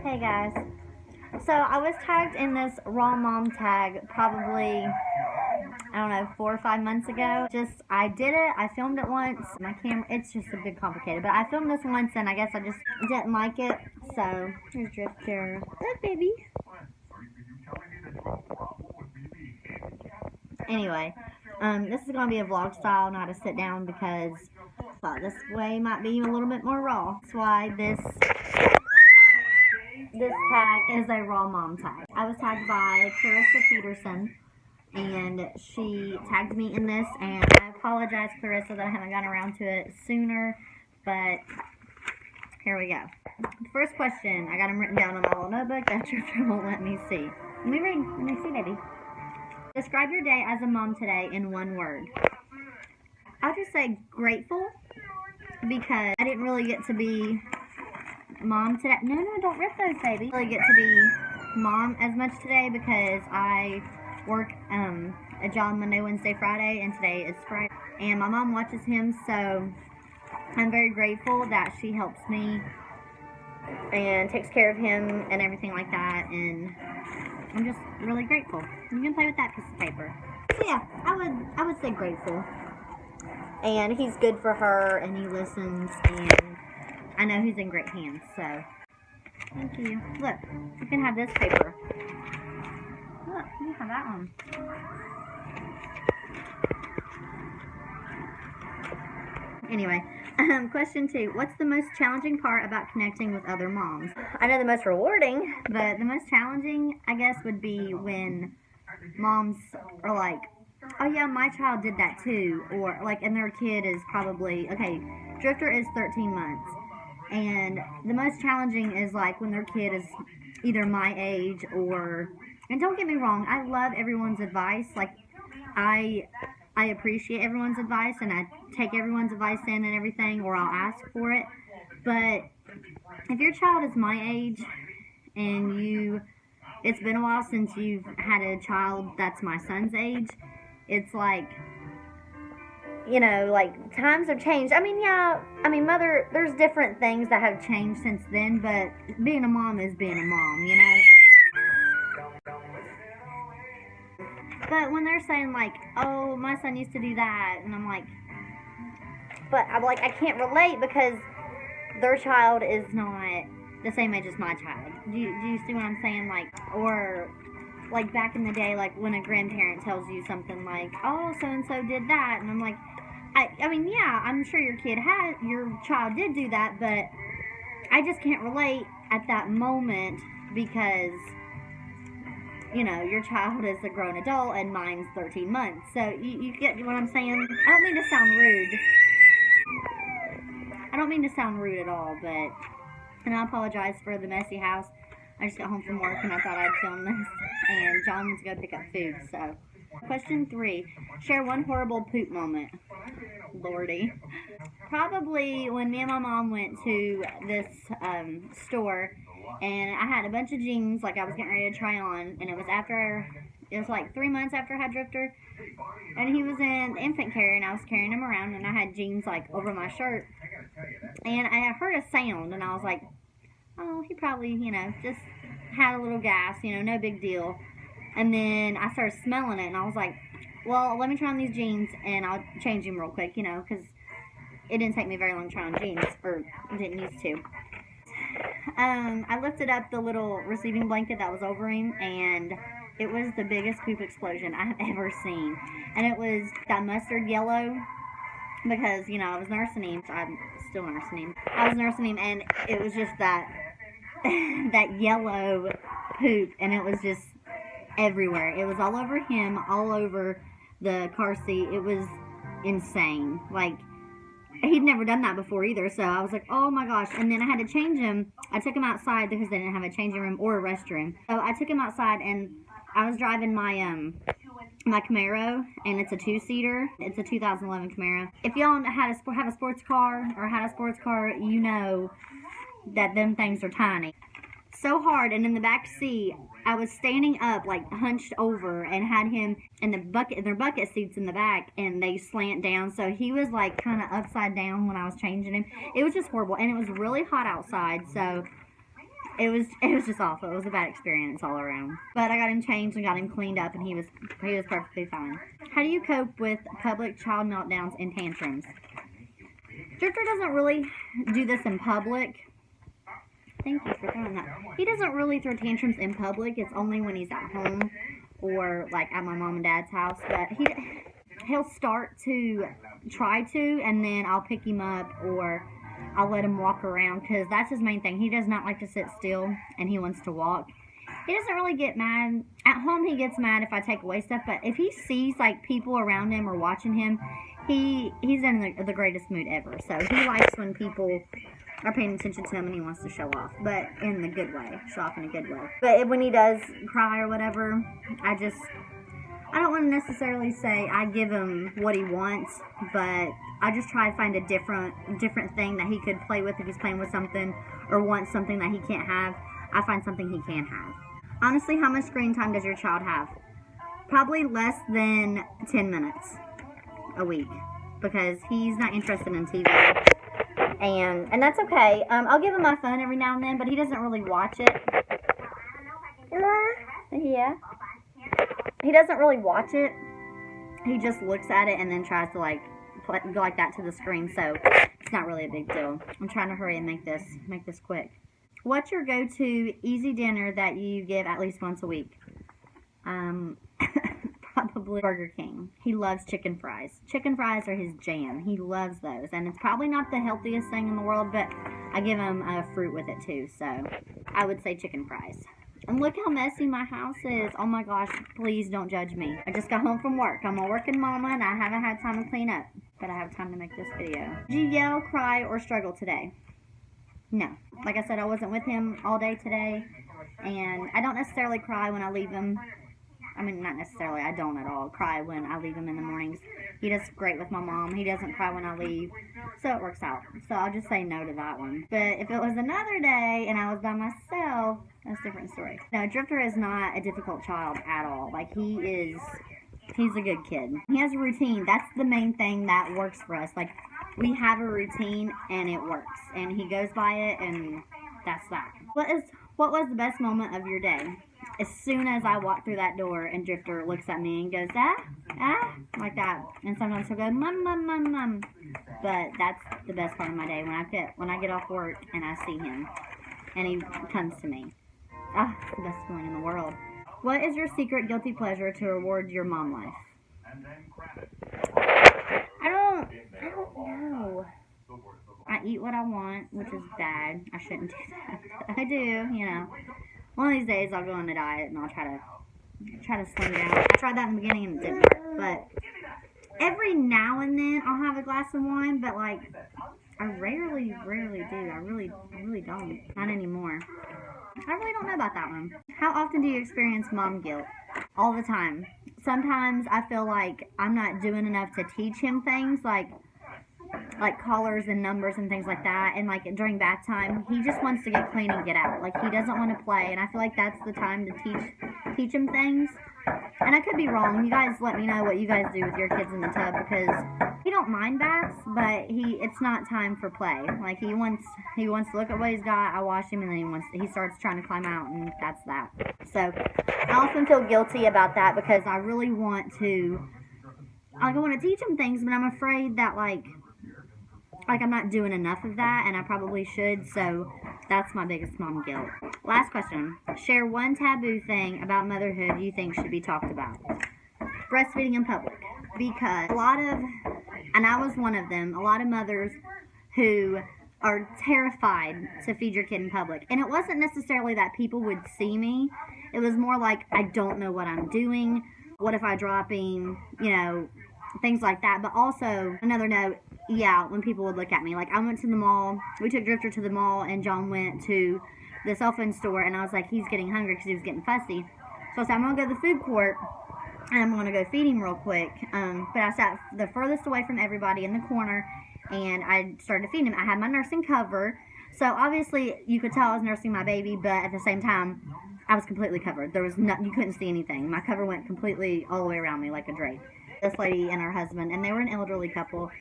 Hey guys. So I was tagged in this raw mom tag probably, I don't know, 4 or 5 months ago. I did it, I filmed it once. My camera, it's just a bit complicated, but I filmed this once and I guess I just didn't like it. So, here's Drifter. Look, baby. Anyway, this is going to be a vlog style, not a sit down, because I thought this way might be a little bit more raw. That's why this tag is a raw mom tag. I was tagged by Clarissa Peterson, and she tagged me in this, and I apologize, Clarissa, that I haven't gotten around to it sooner, but here we go. The first question, I got them written down on my little notebook that Drifter won't let me see. Let me read. Let me see, baby. Describe your day as a mom today in one word. I'll just say grateful, because I didn't really get to be mom today. No, don't rip those, baby. I really get to be mom as much today because I work a job Monday, Wednesday, Friday, and today is Friday. And my mom watches him, so I'm very grateful that she helps me and takes care of him and everything like that. And I'm just really grateful. You can play with that piece of paper. So yeah, I would say grateful. And he's good for her, and he listens, and I know he's in great hands, so thank you. Look, you can have this paper. Look, you can have that one. Anyway, question 2. What's the most challenging part about connecting with other moms? I know the most rewarding, but the most challenging, I guess, would be when moms are like, oh yeah, my child did that too, or like, and their kid is probably, okay, Drifter is 13 months. And the most challenging is like when their kid is either my age or, and don't get me wrong, I love everyone's advice. Like, I appreciate everyone's advice, and I take everyone's advice in and everything, or I'll ask for it. But if your child is my age and it's been a while since you've had a child that's my son's age, it's like, you know, like, times have changed. I mean, yeah, mother, there's different things that have changed since then, but being a mom is being a mom, you know? But when they're saying, like, oh, my son used to do that, and I'm like, I can't relate because their child is not the same age as my child. Do you see what I'm saying? Like, or like back in the day, like when a grandparent tells you something like, oh, so-and-so did that, and I'm like, I mean, yeah, I'm sure your child did do that, but I just can't relate at that moment because, you know, your child is a grown adult and mine's 13 months. So you get what I'm saying? I don't mean to sound rude. I don't mean to sound rude at all, but, and I apologize for the messy house. I just got home from work and I thought I'd film this, and John wants to go pick up food, so. Question 3, share one horrible poop moment. Lordy. Probably when me and my mom went to this store, and I had a bunch of jeans, like I was getting ready to try on, and it was like 3 months after I had Drifter, and he was in infant care, and I was carrying him around, and I had jeans like over my shirt, and I heard a sound, and I was like, oh, he probably, you know, just had a little gas, you know, no big deal. And then I started smelling it, and I was like, well, let me try on these jeans, and I'll change them real quick, you know, because it didn't take me very long to try on jeans, or didn't need to. I lifted up the little receiving blanket that was over him, and it was the biggest poop explosion I have ever seen. And it was that mustard yellow, because, you know, I was nursing him. I'm still nursing him. I was nursing him, and it was just that yellow poop, and it was just everywhere. It was all over him, all over the car seat. It was insane. Like, he'd never done that before either, so I was like, oh my gosh. And then I had to change him. I took him outside because they didn't have a changing room or a restroom. So I took him outside, and I was driving my my Camaro, and it's a 2-seater. It's a 2011 Camaro. If y'all have a sports car or had a sports car, you know that them things are tiny. So hard, and in the back seat, I was standing up, like hunched over, and had him in their bucket seats in the back, and they slant down, so he was like kind of upside down when I was changing him. It was just horrible, and it was really hot outside, so it was just awful. It was a bad experience all around. But I got him changed and got him cleaned up, and he was perfectly fine. How do you cope with public child meltdowns and tantrums? Drifter doesn't really do this in public. Thank you for throwing that. He doesn't really throw tantrums in public. It's only when he's at home or like at my mom and dad's house. But he'll start to try to, and then I'll pick him up or I'll let him walk around, because that's his main thing. He does not like to sit still, and he wants to walk. He doesn't really get mad. At home, he gets mad if I take away stuff, but if he sees, like, people around him or watching him, he's in the greatest mood ever. So he likes when people are paying attention to him, and he wants to show off, but in the good way. Show off in a good way. But when he does cry or whatever, I don't want to necessarily say I give him what he wants, but I just try to find a different thing that he could play with if he's playing with something or wants something that he can't have. I find something he can have. Honestly, how much screen time does your child have? Probably less than 10 minutes a week, because he's not interested in TV. And that's okay. I'll give him my phone every now and then, but he doesn't really watch it. Yeah. He doesn't really watch it. He just looks at it and then tries to go like that to the screen, so it's not really a big deal. I'm trying to hurry and make this quick. What's your go-to easy dinner that you give at least once a week? Probably Burger King. He loves chicken fries. Chicken fries are his jam. He loves those, and it's probably not the healthiest thing in the world, but I give him fruit with it too, so I would say chicken fries. And look how messy my house is. Oh my gosh, please don't judge me. I just got home from work. I'm a working mama and I haven't had time to clean up. But I have time to make this video. Did you yell, cry, or struggle today? No. Like I said, I wasn't with him all day today. And I don't necessarily cry when I leave him. I mean, not necessarily. I don't at all cry when I leave him in the mornings. He does great with my mom. He doesn't cry when I leave. So it works out. So I'll just say no to that one. But if it was another day and I was by myself, that's a different story. No, Drifter is not a difficult child at all. Like, he's a good kid. He has a routine. That's the main thing that works for us. Like, we have a routine and it works. And he goes by it, and that's that. What was the best moment of your day? As soon as I walk through that door and Drifter looks at me and goes, like that. And sometimes he'll go, mum, mum, mum, mum. But that's the best part of my day, when I get off work and I see him and he comes to me. It's the best feeling in the world. What is your secret guilty pleasure to reward your mom life? I don't know. I eat what I want, which is bad. I shouldn't do that. I do, you know. One of these days I'll go on a diet and I'll try to slim down. I tried that in the beginning and it didn't work. But every now and then I'll have a glass of wine, but like I rarely do. I really don't. Not anymore. I really don't know about that one. How often do you experience mom guilt? All the time. Sometimes I feel like I'm not doing enough to teach him things like colors and numbers and things like that, and like during bath time he just wants to get clean and get out. Like, he doesn't want to play, and I feel like that's the time to teach him things. And I could be wrong. You guys let me know what you guys do with your kids in the tub, because he don't mind baths, but it's not time for play. Like, he wants to look at what he's got. I wash him, and then he starts trying to climb out, and that's that. So I often feel guilty about that, because I really want to teach him things, but I'm afraid that like I'm not doing enough of that, and I probably should. So that's my biggest mom guilt. Last question. Share one taboo thing about motherhood you think should be talked about. Breastfeeding in public. Because and I was one of them, a lot of mothers who are terrified to feed your kid in public. And it wasn't necessarily that people would see me. It was more like, I don't know what I'm doing. What if I drop him? You know, things like that. But also, another note, yeah, when people would look at me. Like, I went to the mall. We took Drifter to the mall, and John went to the cell phone store, and I was like, he's getting hungry because he was getting fussy. So I said, I'm going to go to the food court, and I'm going to go feed him real quick. But I sat the furthest away from everybody in the corner, and I started feeding him. I had my nursing cover, so obviously you could tell I was nursing my baby, but at the same time, I was completely covered. There was you couldn't see anything. My cover went completely all the way around me like a drape. This lady and her husband, and they were an elderly couple,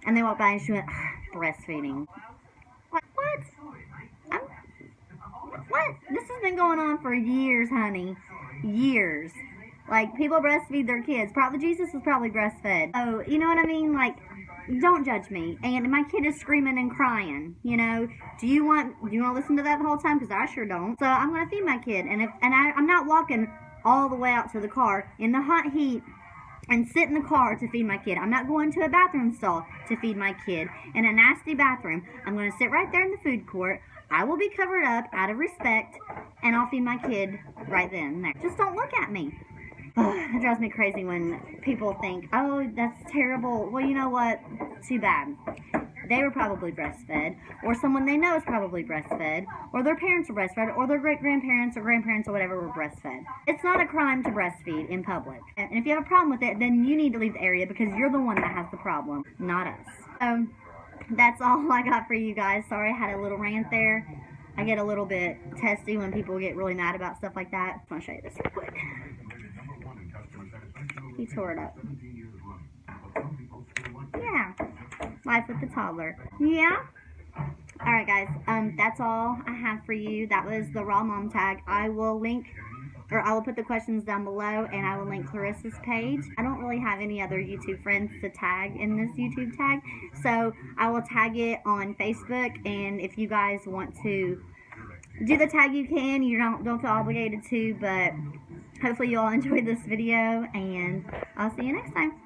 and they walked by and she went, breastfeeding. Like, what? What? This has been going on for years, honey. Years. Like, people breastfeed their kids. Probably Jesus was probably breastfed. Oh, you know what I mean? Like, don't judge me. And my kid is screaming and crying. You know, do you want to listen to that the whole time? Because I sure don't. So I'm gonna feed my kid, and I'm not walking all the way out to the car in the hot heat and sit in the car to feed my kid. I'm not going to a bathroom stall to feed my kid in a nasty bathroom. I'm going to sit right there in the food court. I will be covered up out of respect, and I'll feed my kid right then and there. Just don't look at me. It drives me crazy when people think, oh, that's terrible. Well, you know what? Too bad. They were probably breastfed, or someone they know is probably breastfed, or their parents were breastfed, or their great-grandparents or grandparents or whatever were breastfed. It's not a crime to breastfeed in public. And if you have a problem with it, then you need to leave the area because you're the one that has the problem, not us. That's all I got for you guys. Sorry I had a little rant there. I get a little bit testy when people get really mad about stuff like that. I want to show you this real quick. He tore it up. Yeah. Life with the toddler. Yeah. Alright guys, that's all I have for you. That was the Raw Mom tag. I will put the questions down below, and I will link Clarissa's page. I don't really have any other YouTube friends to tag in this YouTube tag, so I will tag it on Facebook, and if you guys want to do the tag, you can. You don't feel obligated to, but hopefully you all enjoyed this video, and I'll see you next time.